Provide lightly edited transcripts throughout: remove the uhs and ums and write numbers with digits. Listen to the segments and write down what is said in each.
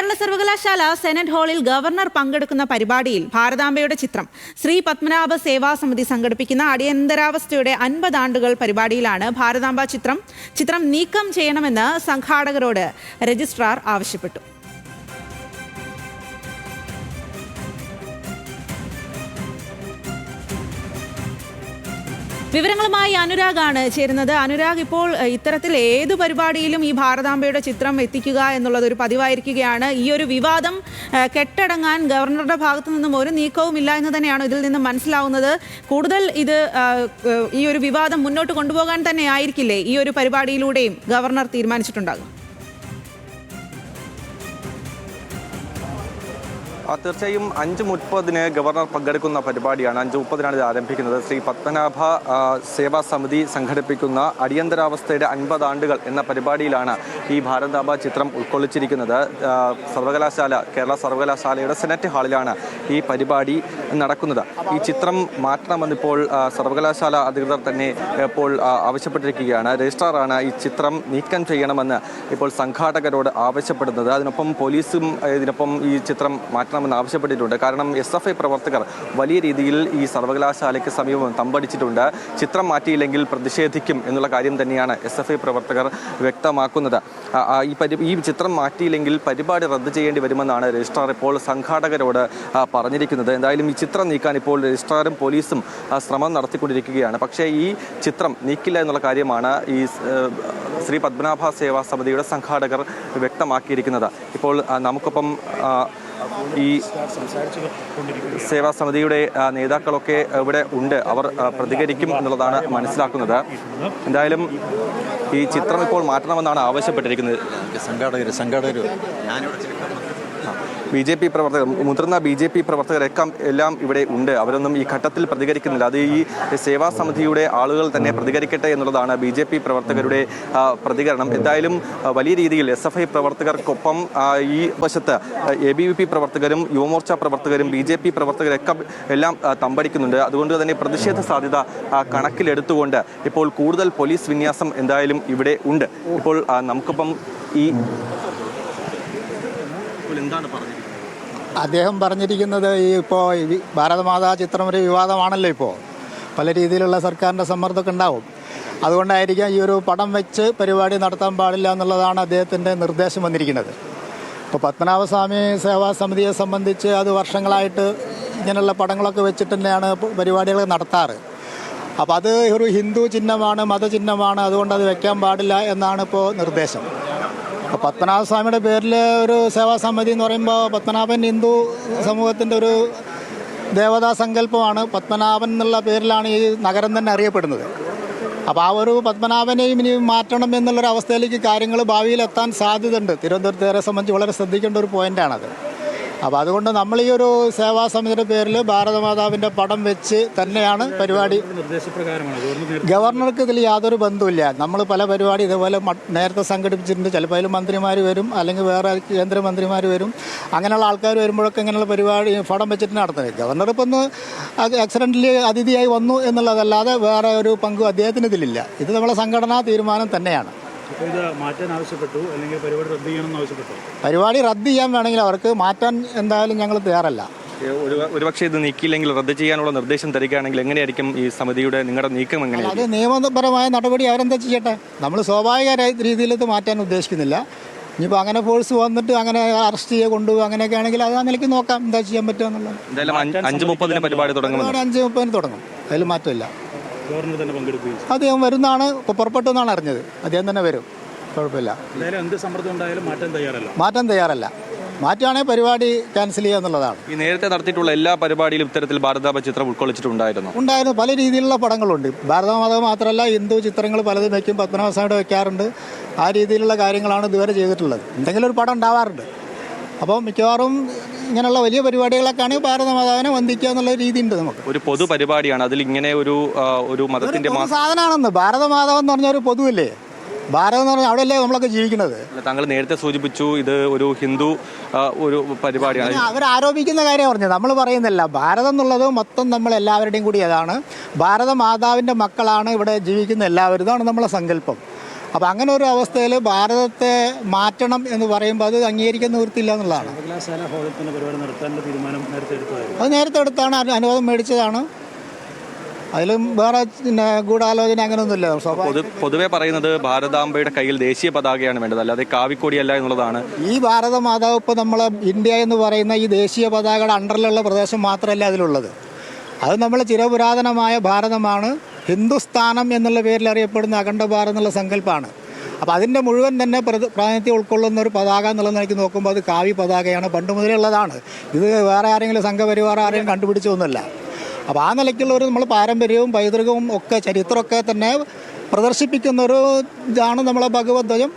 കേരള സർവകലാശാല സെനറ്റ് ഹാളിൽ ഗവർണർ പങ്കെടുക്കുന്ന പരിപാടിയിൽ ഭാരതാംബയുടെ ചിത്രം ശ്രീ പത്മനാഭ സേവാ സമിതി സംഘടിപ്പിക്കുന്ന അടിയന്തരാവസ്ഥയുടെ 50 ആണ്ടുകൾ പരിപാടിയിലാണ് ഭാരതാംബ ചിത്രം നീക്കം ചെയ്യണമെന്ന് സംഘാടകരോട് രജിസ്ട്രാർ ആവശ്യപ്പെട്ടു. വിവരങ്ങളുമായി അനുരാഗാണ് ചേരുന്നത്. അനുരാഗ്, ഇപ്പോൾ ഇത്തരത്തിൽ ഏതു പരിപാടിയിലും ഈ ഭാരതാംബയുടെ ചിത്രം എത്തിക്കുക എന്നുള്ളത് ഒരു പതിവായിരിക്കുകയാണ്. ഈ ഒരു വിവാദം കെട്ടടങ്ങാൻ ഗവർണറുടെ ഭാഗത്തു നിന്നും ഒരു നീക്കവുമില്ല എന്ന് തന്നെയാണ് ഇതിൽ നിന്നും മനസ്സിലാവുന്നത്. കൂടുതൽ ഈ ഒരു വിവാദം മുന്നോട്ട് കൊണ്ടുപോകാൻ തന്നെ ആയിരിക്കില്ലേ ഈ ഒരു പരിപാടിയിലൂടെയും ഗവർണർ തീരുമാനിച്ചിട്ടുണ്ടാകും? തീർച്ചയായും 5:30 ഗവർണർ പങ്കെടുക്കുന്ന പരിപാടിയാണ്. 5:30 ഇത് ആരംഭിക്കുന്നത്. ശ്രീ പത്മനാഭ സേവാ സമിതി സംഘടിപ്പിക്കുന്ന അടിയന്തരാവസ്ഥയുടെ 50 ആണ്ടുകൾ എന്ന പരിപാടിയിലാണ് ഈ ഭാരതാംബ ചിത്രം ഉൾക്കൊള്ളിച്ചിരിക്കുന്നത്. കേരള സർവകലാശാലയുടെ സെനറ്റ് ഹാളിലാണ് ഈ പരിപാടി നടക്കുന്നത്. ഈ ചിത്രം മാറ്റണമെന്നിപ്പോൾ സർവകലാശാല അധികൃതർ തന്നെ ഇപ്പോൾ ആവശ്യപ്പെട്ടിരിക്കുകയാണ്. രജിസ്ട്രാറാണ് ഈ ചിത്രം നീക്കം ചെയ്യണമെന്ന് ഇപ്പോൾ സംഘാടകരോട് ആവശ്യപ്പെടുന്നത്. അതിനൊപ്പം പോലീസും ഇതിനൊപ്പം ഈ ചിത്രം മാറ്റണമെന്ന് ആവശ്യപ്പെട്ടിട്ടുണ്ട്. കാരണം SFI പ്രവർത്തകർ വലിയ രീതിയിൽ ഈ സർവകലാശാലയ്ക്ക് സമീപം തമ്പടിച്ചിട്ടുണ്ട്. ചിത്രം മാറ്റിയില്ലെങ്കിൽ പ്രതിഷേധിക്കും എന്നുള്ള കാര്യം തന്നെയാണ് SFI പ്രവർത്തകർ വ്യക്തമാക്കുന്നത്. ഈ ചിത്രം മാറ്റിയില്ലെങ്കിൽ പരിപാടി റദ്ദ് ചെയ്യേണ്ടി വരുമെന്നാണ് രജിസ്ട്രാർ ഇപ്പോൾ സംഘാടകരോട് പറഞ്ഞിരിക്കുന്നത്. എന്തായാലും ഈ ചിത്രം നീക്കാൻ ഇപ്പോൾ രജിസ്ട്രാറും പോലീസും ശ്രമം നടത്തിക്കൊണ്ടിരിക്കുകയാണ്. പക്ഷേ ഈ ചിത്രം നീക്കില്ല എന്നുള്ള കാര്യമാണ് ഈ ശ്രീ പത്മനാഭ സേവാ സമിതിയുടെ സംഘാടകർ വ്യക്തമാക്കിയിരിക്കുന്നത്. ഇപ്പോൾ നമുക്കൊപ്പം ഈ സേവാ സമിതിയുടെ നേതാക്കളൊക്കെ ഇവിടെ ഉണ്ട്. അവർ പ്രതികരിക്കും എന്നുള്ളതാണ് മനസ്സിലാക്കുന്നത്. എന്തായാലും ഈ ചിത്രം ഇപ്പോൾ മാറ്റണമെന്നാണ് ആവശ്യപ്പെട്ടിരിക്കുന്നത്. BJP പ്രവർത്തകർ, മുതിർന്ന BJP പ്രവർത്തകരൊക്കെ എല്ലാം ഇവിടെ ഉണ്ട്. അവരൊന്നും ഈ ഘട്ടത്തിൽ പ്രതികരിക്കുന്നില്ല. അത് ഈ സേവാ സമിതിയുടെ ആളുകൾ തന്നെ പ്രതികരിക്കട്ടെ എന്നുള്ളതാണ് BJP പ്രവർത്തകരുടെ പ്രതികരണം. എന്തായാലും വലിയ രീതിയിൽ SFI പ്രവർത്തകർക്കൊപ്പം ഈ വശത്ത് ABVP പ്രവർത്തകരും യുവമോർച്ച പ്രവർത്തകരും BJP പ്രവർത്തകരൊക്കെ എല്ലാം തമ്പടിക്കുന്നുണ്ട്. അതുകൊണ്ട് തന്നെ പ്രതിഷേധ സാധ്യത കണക്കിലെടുത്തുകൊണ്ട് ഇപ്പോൾ കൂടുതൽ പോലീസ് വിന്യാസം എന്തായാലും ഇവിടെ ഉണ്ട്. ഇപ്പോൾ നമുക്കൊപ്പം ഈ എന്താണ് പറഞ്ഞത്? അദ്ദേഹം പറഞ്ഞിരിക്കുന്നത് ഇപ്പോൾ ഭാരതമാതാ ചിത്രം ഒരു വിവാദമാണല്ലോ. ഇപ്പോൾ പല രീതിയിലുള്ള സർക്കാരിൻ്റെ സമ്മർദ്ദമൊക്കെ ഉണ്ടാവും. അതുകൊണ്ടായിരിക്കാം ഈ ഒരു പടം വെച്ച് പരിപാടി നടത്താൻ പാടില്ല എന്നുള്ളതാണ് അദ്ദേഹത്തിൻ്റെ നിർദ്ദേശം വന്നിരിക്കുന്നത്. ഇപ്പോൾ പത്മനാഭസ്വാമി സേവാ സമിതിയെ സംബന്ധിച്ച് അത് വർഷങ്ങളായിട്ട് ഇങ്ങനെയുള്ള പടങ്ങളൊക്കെ വെച്ചിട്ട് തന്നെയാണ് പരിപാടികൾ നടത്താറ്. അപ്പോൾ അത് ഒരു ഹിന്ദു ചിഹ്നമാണ്, മതചിഹ്നമാണ്, അതുകൊണ്ട് അത് വെക്കാൻ പാടില്ല എന്നാണ് ഇപ്പോൾ നിർദ്ദേശം. അപ്പോൾ പത്മനാഭസ്വാമിയുടെ പേരിൽ ഒരു സേവാ സമിതി എന്ന് പറയുമ്പോൾ പത്മനാഭൻ ഹിന്ദു സമൂഹത്തിൻ്റെ ഒരു ദേവതാ സങ്കല്പമാണ്. പത്മനാഭൻ എന്നുള്ള പേരിലാണ് ഈ നഗരം തന്നെ അറിയപ്പെടുന്നത്. അപ്പോൾ ആ ഒരു പത്മനാഭനെയും ഇനി മാറ്റണം എന്നുള്ളൊരു അവസ്ഥയിലേക്ക് കാര്യങ്ങൾ ഭാവിയിൽ എത്താൻ സാധ്യതയുണ്ട്. തിരുവനന്തപുരത്തെ സംബന്ധിച്ച് വളരെ ശ്രദ്ധിക്കേണ്ട ഒരു പോയിൻ്റാണത്. അപ്പോൾ അതുകൊണ്ട് നമ്മൾ ഈ ഒരു സേവാ സമിതിയുടെ പേരിൽ ഭാരതമാതാവിൻ്റെ പടം വെച്ച് തന്നെയാണ് പരിപാടി. ഗവർണർക്ക് ഇതിൽ യാതൊരു ബന്ധവുമില്ല. നമ്മൾ പല പരിപാടി ഇതേപോലെ നേരത്തെ സംഘടിപ്പിച്ചിട്ടുണ്ട്. ചിലപ്പോൾ അതിൽ മന്ത്രിമാർ വരും, അല്ലെങ്കിൽ വേറെ കേന്ദ്രമന്ത്രിമാർ വരും. അങ്ങനെയുള്ള ആൾക്കാർ വരുമ്പോഴൊക്കെ ഇങ്ങനെയുള്ള പരിപാടി പടം വെച്ചിട്ട് നടത്തുന്നത്. ഗവർണർ ഇപ്പം ഒന്ന് ആക്സിഡൻ്റലി അതിഥിയായി വന്നു എന്നുള്ളതല്ലാതെ വേറെ ഒരു പങ്കും അദ്ദേഹത്തിന് ഇതിലില്ല. ഇത് നമ്മളെ സംഘടനാ തീരുമാനം തന്നെയാണ്. പരിപാടി റദ്ദ് ചെയ്യാൻ വേണമെങ്കിൽ അവർക്ക് മാറ്റാൻ എന്തായാലും ഞങ്ങൾ തയ്യാറല്ല. ഒരുപക്ഷെ ഇത് നീക്കിയില്ലെങ്കിൽ റദ്ദ് ചെയ്യാനുള്ള നിർദ്ദേശം തരികയാണെങ്കിൽ എങ്ങനെയായിരിക്കും ഈ സമിതിയുടെ നിങ്ങളുടെ നീക്കം? എങ്ങനെയാണ് അത് നിയമപരമായ നടപടി അവരെന്താ ചെയ്യട്ടെ. നമ്മൾ സ്വാഭാവിക രീതിയിൽ ഇത് മാറ്റാൻ ഉദ്ദേശിക്കുന്നില്ല. ഇനിയിപ്പോൾ അങ്ങനെ ഫോഴ്സ് വന്നിട്ട് അങ്ങനെ അറസ്റ്റ് ചെയ്യുക കൊണ്ടുപോകുക അങ്ങനെയൊക്കെ ആണെങ്കിൽ അത് ആ നിലയ്ക്ക് നോക്കാം എന്താ ചെയ്യാൻ പറ്റുക എന്നുള്ളത്. 5:30 പരിപാടി തുടങ്ങും. 5:30 തുടങ്ങും. അതിൽ മാറ്റമില്ല. അദ്ദേഹം വരുന്നതാണ്, ഇപ്പോൾ പുറപ്പെട്ടെന്നാണ് അറിഞ്ഞത്. അദ്ദേഹം തന്നെ വരും, കുഴപ്പമില്ല. മാറ്റാൻ തയ്യാറല്ല. മാറ്റുകയാണെങ്കിൽ പരിപാടി ക്യാൻസൽ ചെയ്യുക എന്നുള്ളതാണ്. ഈ നേരത്തെ നടത്തിയിട്ടുള്ള എല്ലാ പരിപാടിയിലും ഇത്തരത്തിൽ ഭാരതാംബ ചിത്രം ഉൾക്കൊള്ളിച്ചിട്ടുണ്ടായിരുന്നു. പല രീതിയിലുള്ള പടങ്ങളുണ്ട്. ഭാരതമാത മാത്രമല്ല, ഹിന്ദു ചിത്രങ്ങൾ പലതും വയ്ക്കും. പത്മനാഭസ്വാമിയുടെ വയ്ക്കാറുണ്ട്. ആ രീതിയിലുള്ള കാര്യങ്ങളാണ് ഇതുവരെ ചെയ്തിട്ടുള്ളത്. എന്തെങ്കിലും ഒരു പടം ഉണ്ടാവാറുണ്ട്. അപ്പോൾ മിക്കവാറും ഇങ്ങനെയുള്ള വലിയ പരിപാടികളൊക്കെ ആണെങ്കിൽ ഭാരതമാതാവിനെ വന്ദിക്കുക എന്നുള്ള രീതി ഉണ്ട്. നമുക്ക് ഒരു പൊതു പരിപാടിയാണ്, അതിൽ ഇങ്ങനെ ഒരു മതത്തിന്റെ സാധനമാണെന്ന്. ഭാരതമാതാവ് എന്ന് പറഞ്ഞ ഒരു പൊതുവല്ലേ. ഭാരതം എന്ന് പറഞ്ഞാൽ അവിടെയല്ലേ നമ്മളൊക്കെ ജീവിക്കുന്നത്. താങ്കൾ നേരത്തെ സൂചിപ്പിച്ചു ഇത് ഒരു ഹിന്ദു ഒരു പരിപാടിയാണ്. അവരാരോപിക്കുന്ന കാര്യം പറഞ്ഞത് നമ്മൾ പറയുന്നില്ല. ഭാരതം എന്നുള്ളത് മൊത്തം നമ്മൾ എല്ലാവരുടെയും കൂടി അതാണ്. ഭാരതമാതാവിൻ്റെ മക്കളാണ് ഇവിടെ ജീവിക്കുന്ന എല്ലാവരും. ഇതാണ് നമ്മളെ സങ്കല്പം. അപ്പോൾ അങ്ങനെ ഒരു അവസ്ഥയിൽ ഭാരതത്തെ മാറ്റണം എന്ന് പറയുമ്പോൾ അത് അംഗീകരിക്കാൻ നിവൃത്തിയില്ല എന്നുള്ളതാണ്. സർവകലാശാല ഹാളിൽ തന്നെ പരിപാടി നടത്താനുള്ള തീരുമാനം നേരത്തെ എടുത്തതായിരുന്നു. അത് നേരത്തെ എടുത്താണ്, അനുവാദം മേടിച്ചതാണ്. അതിലും വേറെ ഗൂഢാലോചന അങ്ങനെയൊന്നുമില്ല. പൊതുവെ പറയുന്നത് ഭാരതാംബയുടെ കയ്യിൽ ദേശീയ പതാകയാണ് വേണ്ടത്, അല്ലാതെ കാവിക്കൊടിയല്ല എന്നുള്ളതാണ്. ഈ ഭാരതമാതാവ് ഇപ്പോൾ നമ്മളെ ഇന്ത്യ എന്ന് പറയുന്ന ഈ ദേശീയ പതാകയുടെ അണ്ടറിലുള്ള പ്രദേശം മാത്രമല്ല അതിലുള്ളത്. അത് നമ്മളെ ചിരപുരാതനമായ ഭാരതമാണ്. ഹിന്ദുസ്ഥാനം എന്നുള്ള പേരിൽ അറിയപ്പെടുന്ന അഖണ്ഡ ഭാരതം എന്നുള്ള സങ്കല്പമാണ്. അപ്പോൾ അതിൻ്റെ മുഴുവൻ തന്നെ പ്രാതിനിധ്യം ഉൾക്കൊള്ളുന്ന ഒരു പതാക എന്നുള്ള നിലയ്ക്ക് നോക്കുമ്പോൾ അത് കാവി പതാകയാണ്, പണ്ട് മുതലേ ഉള്ളതാണ്. ഇത് വേറെ ആരെങ്കിലും സംഘപരിവാർ ആരെങ്കിലും കണ്ടുപിടിച്ചൊന്നുമല്ല. അപ്പോൾ ആ നിലയ്ക്കുള്ള ഒരു നമ്മൾ പാരമ്പര്യവും പൈതൃകവും ഒക്കെ ചരിത്രമൊക്കെ തന്നെ പ്രദർശിപ്പിക്കുന്ന ഒരു ഇതാണ് നമ്മളെ ഭഗവദ്ധ്വജം.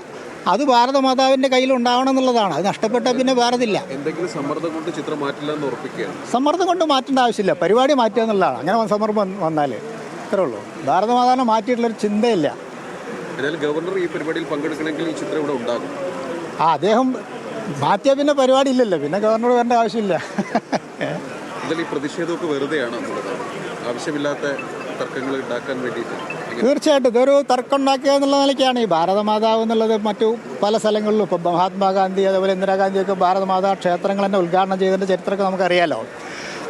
അത് ഭാരതമാതാവിൻ്റെ കയ്യിൽ ഉണ്ടാവണം എന്നുള്ളതാണ്. അത് നഷ്ടപ്പെട്ടാൽ പിന്നെ ഭാരതില്ല. എന്തെങ്കിലും സമ്മർദ്ദം കൊണ്ട് ചിത്രം മാറ്റില്ല എന്ന് ഉറപ്പിക്കുകയാണ്. സമ്മർദ്ദം കൊണ്ട് മാറ്റേണ്ട ആവശ്യമില്ല, പരിപാടി മാറ്റുക എന്നുള്ളതാണ്. അങ്ങനെ സമ്മർദ്ദം വന്നാൽ ഇത്രേ ഉള്ളൂ. ഭാരതമാതാവിനെ മാറ്റിയിട്ടുള്ളൊരു ചിന്തയില്ല. ഏതായാലും ഗവർണർ ഈ പരിപാടിയിൽ പങ്കെടുക്കണമെങ്കിൽ ഈ ചിത്രം ഇവിടെ ഉണ്ടാകും. അദ്ദേഹം മാറ്റിയാൽ പിന്നെ പരിപാടി ഇല്ലല്ലോ, പിന്നെ ഗവർണർ വരേണ്ട ആവശ്യമില്ല. എന്തായാലും ഈ പ്രതിഷേധമൊക്കെ വെറുതെയാണ് എന്നുള്ളതാണ്. ആവശ്യമില്ലാത്ത തർക്കങ്ങൾ ഉണ്ടാക്കാൻ വേണ്ടിയിട്ട് തീർച്ചയായിട്ടും ഇതൊരു തർക്കം ഉണ്ടാക്കുക എന്നുള്ള നിലയ്ക്കാണ് ഈ ഭാരതമാതാവ് എന്നുള്ളത്. മറ്റു പല സ്ഥലങ്ങളിലും ഇപ്പോൾ മഹാത്മാഗാന്ധി അതേപോലെ ഇന്ദിരാഗാന്ധിയൊക്കെ ഭാരതമാതാ ക്ഷേത്രങ്ങൾ തന്നെ ഉദ്ഘാടനം ചെയ്തതിൻ്റെ ചരിത്രമൊക്കെ നമുക്കറിയാലോ.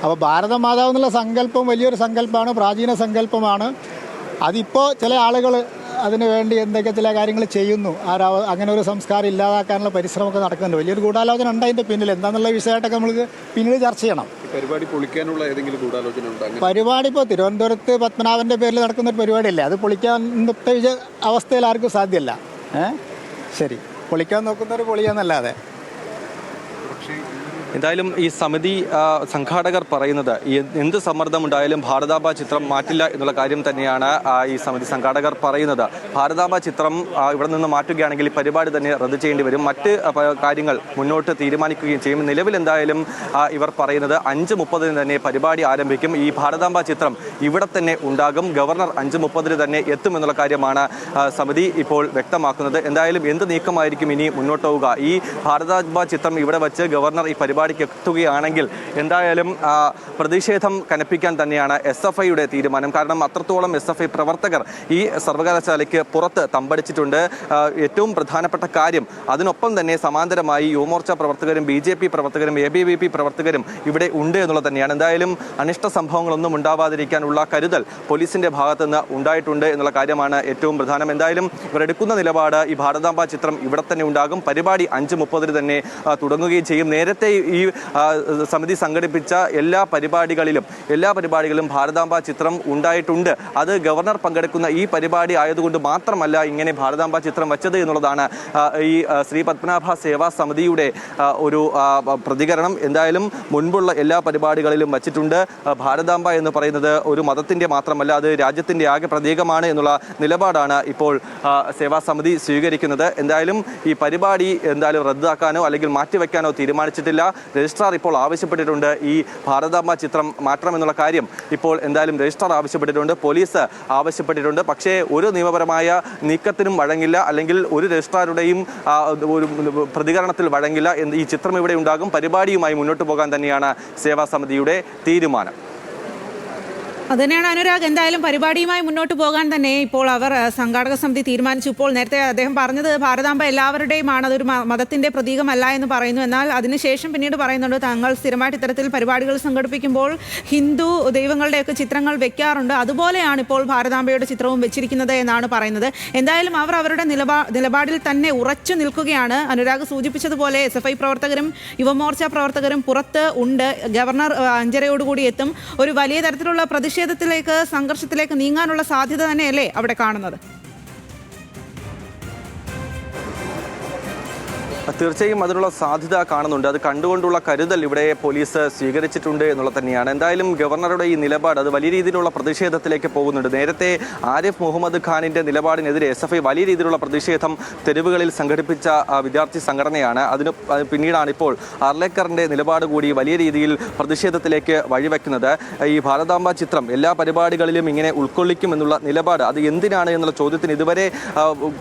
അപ്പോൾ ഭാരതമാതാവ് എന്നുള്ള സങ്കല്പം വലിയൊരു സങ്കല്പമാണ്, പ്രാചീന സങ്കല്പമാണ്. അതിപ്പോൾ ചില ആളുകൾ അതിനു വേണ്ടി എന്തൊക്കെ ചില കാര്യങ്ങൾ ചെയ്യുന്നു. അങ്ങനെ ഒരു സംസ്കാരം ഇല്ലാതാക്കാനുള്ള പരിശ്രമമൊക്കെ നടക്കുന്നുണ്ട്. വലിയൊരു ഗൂഢാലോചന ഉണ്ട് അതിൻ്റെ പിന്നിൽ. എന്താണെന്നുള്ള വിഷയമായിട്ടൊക്കെ നമുക്ക് പിന്നീട് ചർച്ച ചെയ്യണം. പരിപാടി പൊളിക്കാനുള്ള ഏതെങ്കിലും ഗൂഢാലോചന ഉണ്ട്? പരിപാടി ഇപ്പോൾ തിരുവനന്തപുരത്ത് പത്മനാഭൻ്റെ പേരിൽ നടക്കുന്ന ഒരു പരിപാടിയല്ലേ, അത് പൊളിക്കാൻ ഇന്നത്തെ അവസ്ഥയിൽ ആർക്കും സാധ്യമല്ല. ശരി, പൊളിക്കാൻ നോക്കുന്നവർ പൊളിയാന്നല്ലാതെ. എന്തായാലും ഈ സമിതി സംഘാടകർ പറയുന്നത് എന്ത് സമ്മർദ്ദമുണ്ടായാലും ഭാരതാംബ ചിത്രം മാറ്റില്ല എന്നുള്ള കാര്യം തന്നെയാണ് ഈ സമിതി സംഘാടകർ പറയുന്നത്. ഭാരതാംബ ചിത്രം ഇവിടെ നിന്ന് മാറ്റുകയാണെങ്കിൽ ഈ പരിപാടി തന്നെ റദ്ദ് ചെയ്യേണ്ടി വരും, മറ്റ് കാര്യങ്ങൾ മുന്നോട്ട് തീരുമാനിക്കുകയും ചെയ്യും. നിലവിൽ എന്തായാലും ഇവർ പറയുന്നത് 5:30 തന്നെ പരിപാടി ആരംഭിക്കും. ഈ ഭാരതാംബ ചിത്രം ഇവിടെ തന്നെ ഉണ്ടാകും, ഗവർണർ 5:30 തന്നെ എത്തുമെന്നുള്ള കാര്യമാണ് സമിതി ഇപ്പോൾ വ്യക്തമാക്കുന്നത്. എന്തായാലും എന്ത് നീക്കമായിരിക്കും ഇനി മുന്നോട്ട് പോവുക? ഈ ഭാരതാംബ ചിത്രം ഇവിടെ വച്ച് ഗവർണർ ഈ പരിപാടിക്ക് എത്തുകയാണെങ്കിൽ എന്തായാലും പ്രതിഷേധം കനപ്പിക്കാൻ തന്നെയാണ് SFIയുടെ തീരുമാനം. കാരണം അത്രത്തോളം SFI പ്രവർത്തകർ ഈ സർവകലാശാലയ്ക്ക് പുറത്ത് തമ്പടിച്ചിട്ടുണ്ട്. ഏറ്റവും പ്രധാനപ്പെട്ട കാര്യം, അതിനൊപ്പം തന്നെ സമാന്തരമായി യുവമോർച്ച പ്രവർത്തകരും BJP പ്രവർത്തകരും ABVP പ്രവർത്തകരും ഇവിടെ ഉണ്ട് എന്നുള്ളത് തന്നെയാണ്. എന്തായാലും അനിഷ്ട സംഭവങ്ങളൊന്നും ഉണ്ടാവാതിരിക്കാനുള്ള കരുതൽ പോലീസിന്റെ ഭാഗത്ത് നിന്ന് ഉണ്ടായിട്ടുണ്ട് എന്നുള്ള കാര്യമാണ് ഏറ്റവും പ്രധാനം. എന്തായാലും ഇവരെടുക്കുന്ന നിലപാട് ഈ ഭാരതാംബ ചിത്രം ഇവിടെ തന്നെ ഉണ്ടാകും, പരിപാടി 5:30 തന്നെ തുടങ്ങുകയും ചെയ്യും. നേരത്തെ ഈ സമിതി സംഘടിപ്പിച്ച എല്ലാ പരിപാടികളിലും ഭാരതാംബ ചിത്രം ഉണ്ടായിട്ടുണ്ട്. അത് ഗവർണർ പങ്കെടുക്കുന്ന ഈ പരിപാടി ആയതുകൊണ്ട് മാത്രമല്ല ഇങ്ങനെ ഭാരതാംബ ചിത്രം വച്ചത് എന്നുള്ളതാണ് ഈ ശ്രീ പത്മനാഭ സേവാ സമിതിയുടെ ഒരു പ്രതികരണം. എന്തായാലും മുൻപുള്ള എല്ലാ പരിപാടികളിലും വച്ചിട്ടുണ്ട്. ഭാരതാംബ എന്ന് പറയുന്നത് ഒരു മതത്തിന്റെ മാത്രമല്ല, അത് രാജ്യത്തിന്റെ ആകെ പ്രതീകമാണ് എന്നുള്ള നിലപാടാണ് ഇപ്പോൾ സേവാ സമിതി സ്വീകരിക്കുന്നത്. എന്തായാലും ഈ പരിപാടി എന്തായാലും റദ്ദാക്കാനോ അല്ലെങ്കിൽ മാറ്റിവെക്കാനോ തീരുമാനിച്ചിട്ടില്ല. രജിസ്ട്രാർ ഇപ്പോൾ ആവശ്യപ്പെട്ടിട്ടുണ്ട് ഈ ഭാരതാംബ ചിത്രം മാറ്റണമെന്നുള്ള കാര്യം. ഇപ്പോൾ എന്തായാലും രജിസ്ട്രാർ ആവശ്യപ്പെട്ടിട്ടുണ്ട്, പോലീസ് ആവശ്യപ്പെട്ടിട്ടുണ്ട്. പക്ഷേ ഒരു നിയമപരമായ നീക്കത്തിനും വഴങ്ങില്ല, അല്ലെങ്കിൽ ഒരു രജിസ്ട്രാറുടെയും ഒരു പ്രതികരണത്തിൽ വഴങ്ങില്ല. ഈ ചിത്രം ഇവിടെ ഉണ്ടാകും, പരിപാടിയുമായി മുന്നോട്ട് പോകാൻ തന്നെയാണ് സേവാ സമിതിയുടെ തീരുമാനം. അതുതന്നെയാണ് അനുരാഗ്. എന്തായാലും പരിപാടിയുമായി മുന്നോട്ട് പോകാൻ തന്നെ ഇപ്പോൾ അവർ സംഘാടക സമിതി തീരുമാനിച്ചു. ഇപ്പോൾ നേരത്തെ അദ്ദേഹം പറഞ്ഞത് ഭാരതാംബ എല്ലാവരുടെയുമാണ്, അതൊരു മതത്തിന്റെ പ്രതീകമല്ല എന്ന് പറയുന്നു. എന്നാൽ അതിനുശേഷം പിന്നീട് പറയുന്നുണ്ട് തങ്ങൾ സ്ഥിരമായിട്ട് ഇത്തരത്തിൽ പരിപാടികൾ സംഘടിപ്പിക്കുമ്പോൾ ഹിന്ദു ദൈവങ്ങളുടെയൊക്കെ ചിത്രങ്ങൾ വെക്കാറുണ്ട്, അതുപോലെയാണ് ഇപ്പോൾ ഭാരതാംബയുടെ ചിത്രവും വെച്ചിരിക്കുന്നത് എന്നാണ് പറയുന്നത്. എന്തായാലും അവർ അവരുടെ നിലപാടിൽ തന്നെ ഉറച്ചു നിൽക്കുകയാണ്. അനുരാഗ് സൂചിപ്പിച്ചതുപോലെ SFI പ്രവർത്തകരും യുവമോർച്ച പ്രവർത്തകരും പുറത്ത് ഉണ്ട്. ഗവർണർ 5:30 എത്തും. ഒരു വലിയ തരത്തിലുള്ള പ്രതിഷേധത്തിലേക്ക്, സംഘർഷത്തിലേക്ക് നീങ്ങാനുള്ള സാധ്യത തന്നെയല്ലേ അവിടെ കാണുന്നത്? തീർച്ചയായും അതിനുള്ള സാധ്യത കാണുന്നുണ്ട്. അത് കണ്ടുകൊണ്ടുള്ള കരുതൽ ഇവിടെ പോലീസ് സ്വീകരിച്ചിട്ടുണ്ട് എന്നുള്ളത് തന്നെയാണ്. എന്തായാലും ഗവർണറുടെ ഈ നിലപാട് അത് വലിയ രീതിയിലുള്ള പ്രതിഷേധത്തിലേക്ക് പോകുന്നുണ്ട്. നേരത്തെ ആരിഫ് മുഹമ്മദ് ഖാനിന്റെ നിലപാടിനെതിരെ SFI വലിയ രീതിയിലുള്ള പ്രതിഷേധം തെരുവുകളിൽ സംഘടിപ്പിച്ച വിദ്യാർത്ഥി സംഘടനയാണ്. പിന്നീടാണ് ഇപ്പോൾ അർലേക്കറിന്റെ നിലപാട് കൂടി വലിയ രീതിയിൽ പ്രതിഷേധത്തിലേക്ക് വഴിവെക്കുന്നത്. ഈ ഭാരതാംബ ചിത്രം എല്ലാ പരിപാടികളിലും ഇങ്ങനെ ഉൾക്കൊള്ളിക്കുമെന്നുള്ള നിലപാട് അത് എന്തിനാണ് എന്നുള്ള ചോദ്യത്തിന് ഇതുവരെ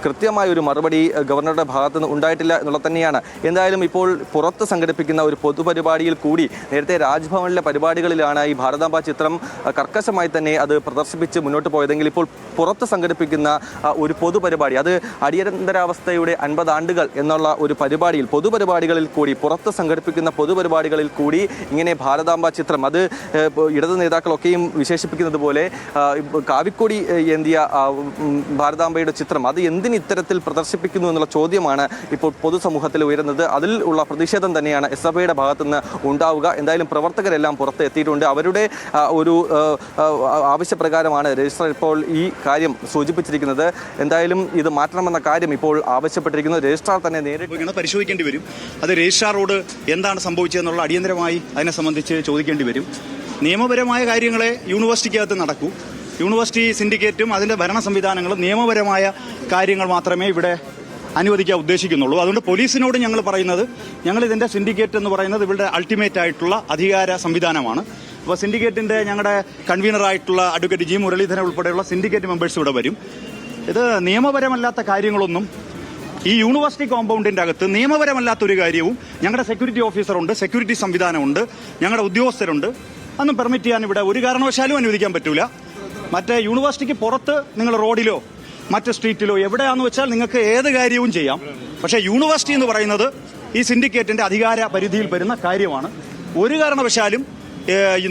കൃത്യമായ ഒരു മറുപടി ഗവർണറുടെ ഭാഗത്തുനിന്ന് ഉണ്ടായിട്ടില്ല എന്നുള്ളത് തന്നെയാണ് തന്നെയാണ്. എന്തായാലും ഇപ്പോൾ പുറത്ത് സംഘടിപ്പിക്കുന്ന ഒരു പൊതുപരിപാടിയിൽ കൂടി നേരത്തെ രാജ്ഭവനിലെ പരിപാടികളിലാണ് ഈ ഭാരതാംബ ചിത്രം കർക്കശമായി തന്നെ അത് പ്രദർശിപ്പിച്ച് മുന്നോട്ട് പോയതെങ്കിൽ ഇപ്പോൾ പുറത്ത് സംഘടിപ്പിക്കുന്ന ഒരു പൊതുപരിപാടി, അത് അടിയന്തരാവസ്ഥയുടെ 50 ആണ്ടുകൾ എന്നുള്ള ഒരു പരിപാടിയിൽ, പൊതുപരിപാടികളിൽ കൂടി, പുറത്ത് സംഘടിപ്പിക്കുന്ന പൊതുപരിപാടികളിൽ കൂടി ഇങ്ങനെ ഭാരതാംബ ചിത്രം, അത് ഇടത് നേതാക്കളൊക്കെയും വിശേഷിപ്പിക്കുന്നത് പോലെ കാവിക്കൊടി ഏന്തിയ ഭാരതാംബയുടെ ചിത്രം അത് എന്തിന് ഇത്തരത്തിൽ പ്രദർശിപ്പിക്കുന്നു എന്നുള്ള ചോദ്യമാണ് ഇപ്പോൾ പൊതുസമൂഹത്തിൽ ഉയരുന്നത്. അതിൽ ഉള്ള പ്രതിഷേധം തന്നെയാണ് SFIയുടെ ഭാഗത്തുനിന്ന് ഉണ്ടാവുക. എന്തായാലും പ്രവർത്തകരെല്ലാം പുറത്ത് എത്തിയിട്ടുണ്ട്. അവരുടെ ഒരു ആവശ്യപ്രകാരമാണ് രജിസ്ട്രാർ ഇപ്പോൾ ഈ കാര്യം സൂചിപ്പിച്ചിരിക്കുന്നത്. എന്തായാലും ഇത് മാറ്റണമെന്ന കാര്യം ഇപ്പോൾ ആവശ്യപ്പെട്ടിരിക്കുന്നത് രജിസ്ട്രാർ തന്നെ നേരിട്ട് പരിശോധിക്കേണ്ടി വരും. അത് രജിസ്ട്രാറോട് എന്താണ് സംഭവിച്ചതെന്നുള്ള അടിയന്തരമായി അതിനെ സംബന്ധിച്ച് ചോദിക്കേണ്ടി വരും. നിയമപരമായ കാര്യങ്ങളെ യൂണിവേഴ്സിറ്റിക്കകത്ത് നടക്കൂ. യൂണിവേഴ്സിറ്റി സിൻഡിക്കേറ്റും അതിൻ്റെ ഭരണ സംവിധാനങ്ങളും നിയമപരമായ കാര്യങ്ങൾ മാത്രമേ ഇവിടെ അനുവദിക്കാൻ ഉദ്ദേശിക്കുന്നുള്ളൂ. അതുകൊണ്ട് പോലീസിനോട് ഞങ്ങൾ പറയുന്നത്, ഞങ്ങൾ ഇതിൻ്റെ സിൻഡിക്കേറ്റ് എന്ന് പറയുന്നത് ഇവരുടെ അൾട്ടിമേറ്റ് ആയിട്ടുള്ള അധികാര സംവിധാനമാണ്. അപ്പോൾ സിൻഡിക്കേറ്റിൻ്റെ ഞങ്ങളുടെ കൺവീനറായിട്ടുള്ള അഡ്വക്കേറ്റ് ജി മുരളീധരൻ ഉൾപ്പെടെയുള്ള സിൻഡിക്കേറ്റ് മെമ്പേഴ്സ് ഇവിടെ വരും. ഇത് നിയമപരമല്ലാത്ത കാര്യങ്ങളൊന്നും ഈ യൂണിവേഴ്സിറ്റി കോമ്പൗണ്ടിൻ്റെ അകത്ത് നിയമപരമല്ലാത്തൊരു കാര്യവും ഞങ്ങളുടെ സെക്യൂരിറ്റി ഓഫീസറുണ്ട്, സെക്യൂരിറ്റി സംവിധാനമുണ്ട്, ഞങ്ങളുടെ ഉദ്യോഗസ്ഥരുണ്ട്. അതൊന്നും പെർമിറ്റ് ചെയ്യാൻ ഇവിടെ ഒരു കാരണവശാലും അനുവദിക്കാൻ പറ്റൂല. മറ്റേ യൂണിവേഴ്സിറ്റിക്ക് പുറത്ത് നിങ്ങൾ റോഡിലോ മറ്റ് സ്ട്രീറ്റിലോ എവിടെയാണെന്ന് വെച്ചാൽ നിങ്ങൾക്ക് ഏത് കാര്യവും ചെയ്യാം. പക്ഷേ യൂണിവേഴ്സിറ്റി എന്ന് പറയുന്നത് ഈ സിൻഡിക്കേറ്റിന്റെ അധികാര പരിധിയിൽ വരുന്ന കാര്യമാണ്. ഒരു കാരണവശാലും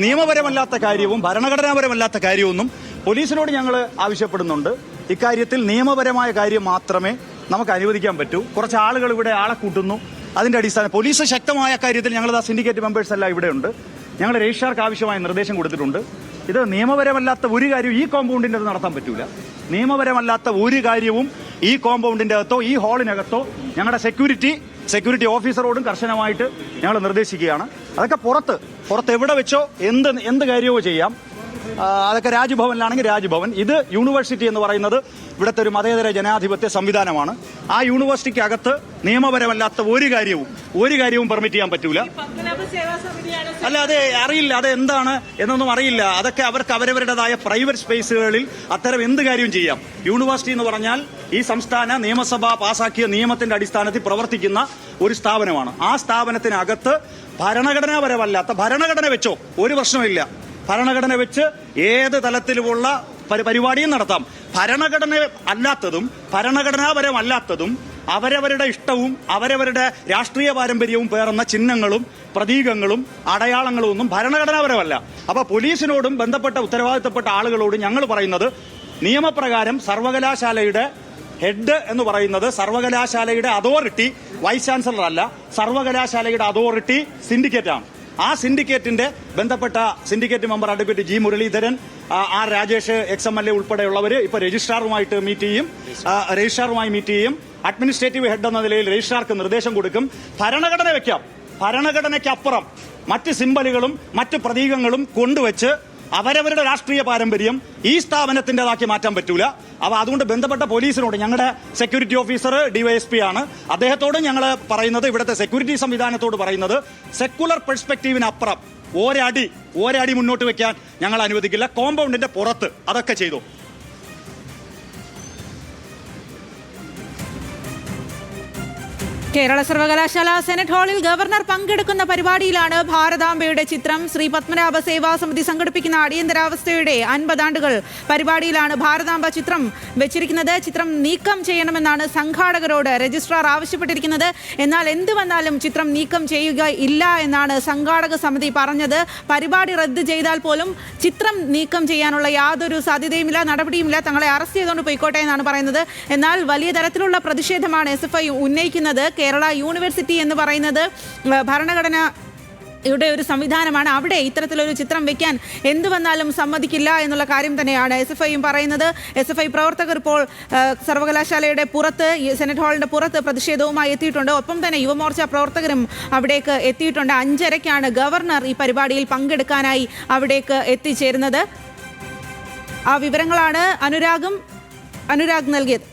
നിയമപരമല്ലാത്ത കാര്യവും ഭരണഘടനാപരമല്ലാത്ത കാര്യമൊന്നും പോലീസിനോട് ഞങ്ങൾ ആവശ്യപ്പെടുന്നുണ്ട്. ഇക്കാര്യത്തിൽ നിയമപരമായ കാര്യം മാത്രമേ നമുക്ക് അനുവദിക്കാൻ പറ്റൂ. കുറച്ച് ആളുകൾ ഇവിടെ ആളെ കൂട്ടുന്നു. അതിന്റെ അടിസ്ഥാനം പോലീസ് ശക്തമായ കാര്യത്തിൽ ഞങ്ങൾ സിൻഡിക്കേറ്റ് മെമ്പേഴ്സ് എല്ലാം ഇവിടെയുണ്ട്. ഞങ്ങൾ രജിസ്ട്രാർക്ക് ആവശ്യമായ നിർദ്ദേശം കൊടുത്തിട്ടുണ്ട്. ഇത് നിയമപരമല്ലാത്ത ഒരു കാര്യവും ഈ കോമ്പൗണ്ടിൻ്റെ അത് നടത്താൻ പറ്റൂല. നിയമപരമല്ലാത്ത ഒരു കാര്യവും ഈ കോമ്പൗണ്ടിൻ്റെ അകത്തോ ഈ ഹാളിനകത്തോ ഞങ്ങളുടെ സെക്യൂരിറ്റി ഓഫീസറോടും കർശനമായിട്ട് ഞങ്ങൾ നിർദ്ദേശിക്കുകയാണ്. അതൊക്കെ പുറത്ത് എവിടെ വെച്ചോ എന്ത് കാര്യവും ചെയ്യാം. അതൊക്കെ രാജ്ഭവനിലാണെങ്കിൽ രാജ്ഭവൻ. ഇത് യൂണിവേഴ്സിറ്റി എന്ന് പറയുന്നത് ഇവിടുത്തെ ഒരു മതേതര ജനാധിപത്യ സംവിധാനമാണ്. ആ യൂണിവേഴ്സിറ്റിക്ക് അകത്ത് നിയമപരമല്ലാത്ത ഒരു കാര്യവും പെർമിറ്റ് ചെയ്യാൻ പറ്റൂല. അല്ല, അത് അറിയില്ല, അത് എന്താണ് എന്നൊന്നും അറിയില്ല. അതൊക്കെ അവർക്ക് അവരവരുടേതായ പ്രൈവറ്റ് സ്പേസുകളിൽ അത്തരം എന്ത് കാര്യവും ചെയ്യാം. യൂണിവേഴ്സിറ്റി എന്ന് പറഞ്ഞാൽ ഈ സംസ്ഥാന നിയമസഭ പാസാക്കിയ നിയമത്തിന്റെ അടിസ്ഥാനത്തിൽ പ്രവർത്തിക്കുന്ന ഒരു സ്ഥാപനമാണ്. ആ സ്ഥാപനത്തിനകത്ത് ഭരണഘടനാപരമല്ലാത്ത, ഭരണഘടന വെച്ചോ ഒരു പ്രശ്നമില്ല, ഭരണഘടന വെച്ച് ഏത് തലത്തിലുമുള്ള പരിപാടിയും നടത്താം. ഭരണഘടന അല്ലാത്തതും ഭരണഘടനാപരമല്ലാത്തതും അവരവരുടെ ഇഷ്ടവും അവരവരുടെ രാഷ്ട്രീയ പാരമ്പര്യവും പേറുന്ന ചിഹ്നങ്ങളും പ്രതീകങ്ങളും അടയാളങ്ങളും ഒന്നും ഭരണഘടനാപരമല്ല. അപ്പൊ പോലീസിനോടും ബന്ധപ്പെട്ട ഉത്തരവാദിത്തപ്പെട്ട ആളുകളോടും ഞങ്ങൾ പറയുന്നത്, നിയമപ്രകാരം സർവകലാശാലയുടെ ഹെഡ് എന്ന് പറയുന്നത് സർവകലാശാലയുടെ അതോറിറ്റി വൈസ് ചാൻസലർ അല്ല, സർവകലാശാലയുടെ അതോറിറ്റി സിൻഡിക്കേറ്റാണ്. ആ സിൻഡിക്കേറ്റിന്റെ ബന്ധപ്പെട്ട syndicate member advocate G Muraleedharan, R Rajesh XMLA ഉൾപ്പെടെയുള്ളവർ ഇപ്പൊ രജിസ്ട്രാറുമായി മീറ്റ് ചെയ്യും. അഡ്മിനിസ്ട്രേറ്റീവ് ഹെഡ് എന്ന നിലയിൽ രജിസ്ട്രാർക്ക് നിർദ്ദേശം കൊടുക്കും. ഭരണഘടന വെക്കാം. ഭരണഘടനയ്ക്കപ്പുറം മറ്റ് സിംബലുകളും മറ്റ് പ്രതീകങ്ങളും കൊണ്ടുവച്ച് അവരവരുടെ രാഷ്ട്രീയ പാരമ്പര്യം ഈ സ്ഥാപനത്തിൻ്റെതാക്കി മാറ്റാൻ പറ്റൂല. അപ്പൊ അതുകൊണ്ട് ബന്ധപ്പെട്ട പോലീസിനോട്, ഞങ്ങളുടെ സെക്യൂരിറ്റി ഓഫീസർ DYSP ആണ്, അദ്ദേഹത്തോട് ഞങ്ങൾ പറയുന്നത്, ഇവിടുത്തെ സെക്യൂരിറ്റി സംവിധാനത്തോട് പറയുന്നത്, സെക്കുലർ പെർസ്പെക്റ്റീവിനപ്പുറം ഒരടി മുന്നോട്ട് വെക്കാൻ ഞങ്ങൾ അനുവദിക്കില്ല. കോമ്പൗണ്ടിന്റെ പുറത്ത് അതൊക്കെ ചെയ്തു. കേരള സർവകലാശാല സെനറ്റ് ഹാളിൽ ഗവർണർ പങ്കെടുക്കുന്ന പരിപാടിയിലാണ് ഭാരതാംബയുടെ ചിത്രം. ശ്രീ പത്മനാഭ സേവാ സമിതി സംഘടിപ്പിക്കുന്ന അടിയന്തരാവസ്ഥയുടെ 50 ആണ്ടുകൾ പരിപാടിയിലാണ് ഭാരതാംബ ചിത്രം വെച്ചിരിക്കുന്നത്. ചിത്രം നീക്കം ചെയ്യണമെന്നാണ് സംഘാടകരോട് രജിസ്ട്രാർ ആവശ്യപ്പെട്ടിരിക്കുന്നത്. എന്നാൽ എന്ത് വന്നാലും ചിത്രം നീക്കം ചെയ്യുക ഇല്ല എന്നാണ് സംഘാടക സമിതി പറഞ്ഞത്. പരിപാടി റദ്ദ് ചെയ്താൽ പോലും ചിത്രം നീക്കം ചെയ്യാനുള്ള യാതൊരു സാധ്യതയുമില്ല, നടപടിയുമില്ല. തങ്ങളെ അറസ്റ്റ് ചെയ്തുകൊണ്ട് പോയിക്കോട്ടെ എന്നാണ് പറയുന്നത്. എന്നാൽ വലിയ തരത്തിലുള്ള പ്രതിഷേധമാണ് SFI ഉന്നയിക്കുന്നത്. കേരള യൂണിവേഴ്സിറ്റി എന്ന് പറയുന്നത് ഭരണഘടനയുടെ ഒരു സംവിധാനമാണ്. അവിടെ ഇത്തരത്തിലൊരു ചിത്രം വെക്കാൻ എന്തു വന്നാലും സമ്മതിക്കില്ല എന്നുള്ള കാര്യം തന്നെയാണ് SFIയും പറയുന്നത്. SFI പ്രവർത്തകർ ഇപ്പോൾ സർവകലാശാലയുടെ പുറത്ത്, സെനറ്റ് ഹാളിന്റെ പുറത്ത് പ്രതിഷേധവുമായി എത്തിയിട്ടുണ്ട്. ഒപ്പം തന്നെ യുവമോർച്ച പ്രവർത്തകരും അവിടേക്ക് എത്തിയിട്ടുണ്ട്. 5:30-ക്കാണ് ഗവർണർ ഈ പരിപാടിയിൽ പങ്കെടുക്കാനായി അവിടേക്ക് എത്തിച്ചേരുന്നത്. ആ വിവരങ്ങളാണ് അനുരാഗ് നൽകിയത്.